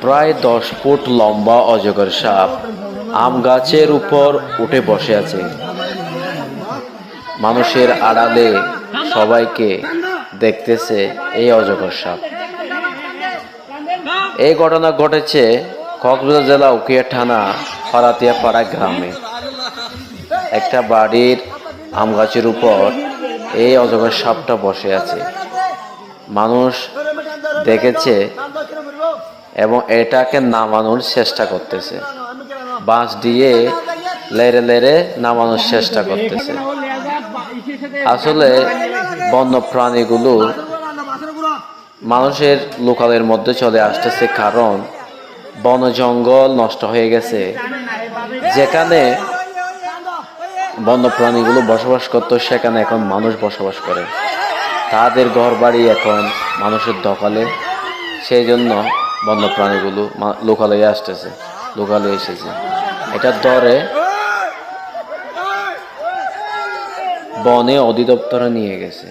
প্রায় 10 ফুট লম্বা অজগর সাপ আম গাছের উপর উঠে বসে আছে। মানুষের আড়ালে সবাইকে দেখতেছে এই অজগর সাপ। এই ঘটনা ঘটেছে কক্সবাজার জেলা উখিয়া থানা ফারাতিয়াপাড়া গ্রামে। একটা বাড়ির আম গাছের উপর এই অজগর সাপটা বসে আছে। মানুষ দেখেছে এবং এটাকে নামানোর চেষ্টা করতেছে, বাঁশ দিয়ে লেড়ে লেড়ে নামানোর চেষ্টা করতেছে। আসলে বন্য প্রাণীগুলো মানুষের লোকালয়ের মধ্যে চলে আসতেছে, কারণ বন জঙ্গল নষ্ট হয়ে গেছে। যেখানে বন্য প্রাণীগুলো বসবাস করত সেখানে এখন মানুষ বসবাস করে। তাদের ঘর বাড়ি এখন মানুষের দখলে। সেই জন্য বন্য প্রাণীগুলো লোকালয়ে আসতেছে, লোকালয়ে এসেছে। এটার দরে বনে অধিদপ্তরে নিয়ে গেছে।